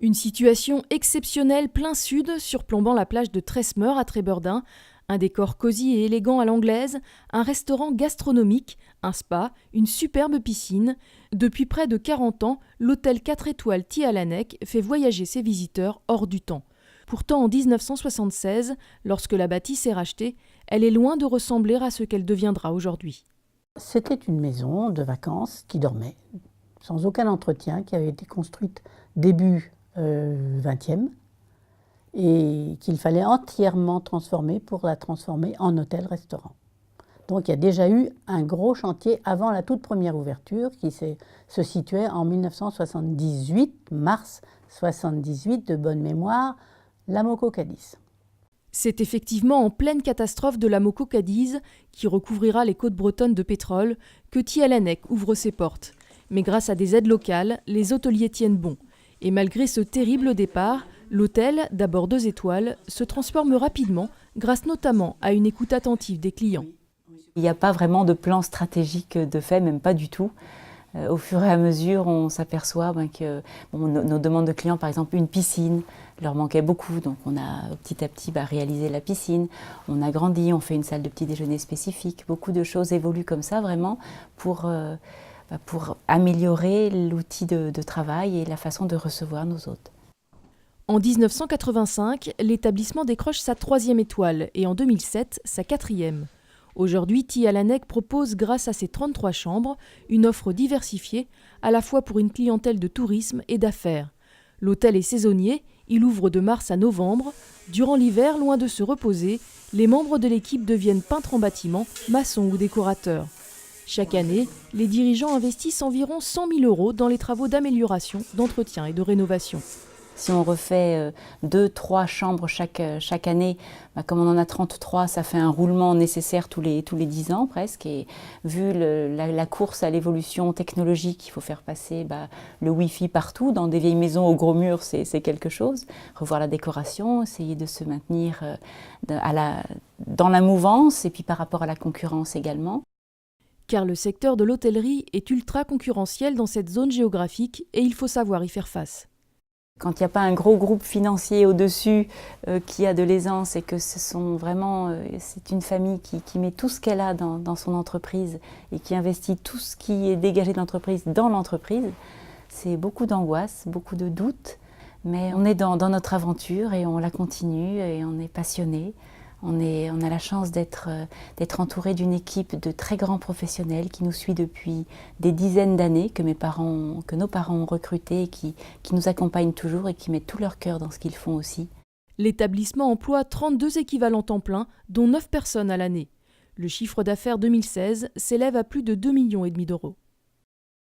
Une situation exceptionnelle plein sud, surplombant la plage de Tresmeur à Trébeurdin, un décor cosy et élégant à l'anglaise, un restaurant gastronomique, un spa, une superbe piscine. Depuis près de 40 ans, l'hôtel 4 étoiles Tialanec fait voyager ses visiteurs hors du temps. Pourtant, en 1976, lorsque la bâtisse est rachetée, elle est loin de ressembler à ce qu'elle deviendra aujourd'hui. C'était une maison de vacances qui dormait, sans aucun entretien, qui avait été construite début 20e et qu'il fallait entièrement transformer pour la transformer en hôtel-restaurant. Donc il y a déjà eu un gros chantier avant la toute première ouverture qui se situait en 1978, mars 78, de bonne mémoire, l'Amoco Cadiz. C'est effectivement en pleine catastrophe de l'Amoco Cadiz, qui recouvrira les côtes bretonnes de pétrole, que Tialanec ouvre ses portes. Mais grâce à des aides locales, les hôteliers tiennent bon. Et malgré ce terrible départ, l'hôtel, d'abord 2 étoiles, se transforme rapidement, grâce notamment à une écoute attentive des clients. Il n'y a pas vraiment de plan stratégique de fait, même pas du tout. Au fur et à mesure, on s'aperçoit que nos demandes de clients, par exemple une piscine, leur manquait beaucoup. Donc on a petit à petit réalisé la piscine. On a grandi, on fait une salle de petit déjeuner spécifique. Beaucoup de choses évoluent comme ça vraiment pour améliorer l'outil de travail et la façon de recevoir nos hôtes. En 1985, l'établissement décroche sa 3e étoile et en 2007, sa 4e. Aujourd'hui, Tialanec propose, grâce à ses 33 chambres, une offre diversifiée, à la fois pour une clientèle de tourisme et d'affaires. L'hôtel est saisonnier, il ouvre de mars à novembre. Durant l'hiver, loin de se reposer, les membres de l'équipe deviennent peintres en bâtiment, maçons ou décorateurs. Chaque année, les dirigeants investissent environ 100 000 € dans les travaux d'amélioration, d'entretien et de rénovation. Si on refait 2-3 chambres chaque année, comme on en a 33, ça fait un roulement nécessaire tous les 10 ans presque. Et vu la course à l'évolution technologique, il faut faire passer le Wi-Fi partout. Dans des vieilles maisons aux gros murs, c'est quelque chose. Revoir la décoration, essayer de se maintenir dans la mouvance et puis par rapport à la concurrence également. Car le secteur de l'hôtellerie est ultra concurrentiel dans cette zone géographique et il faut savoir y faire face. Quand il n'y a pas un gros groupe financier au-dessus qui a de l'aisance et que c'est une famille qui met tout ce qu'elle a dans son entreprise et qui investit tout ce qui est dégagé de l'entreprise dans l'entreprise, c'est beaucoup d'angoisse, beaucoup de doutes, mais on est dans notre aventure et on la continue et on est passionné. On a la chance d'être entouré d'une équipe de très grands professionnels qui nous suit depuis des dizaines d'années, que nos parents ont recruté et qui nous accompagnent toujours et qui mettent tout leur cœur dans ce qu'ils font aussi. L'établissement emploie 32 équivalents temps plein, dont 9 personnes à l'année. Le chiffre d'affaires 2016 s'élève à plus de 2,5 millions d'euros.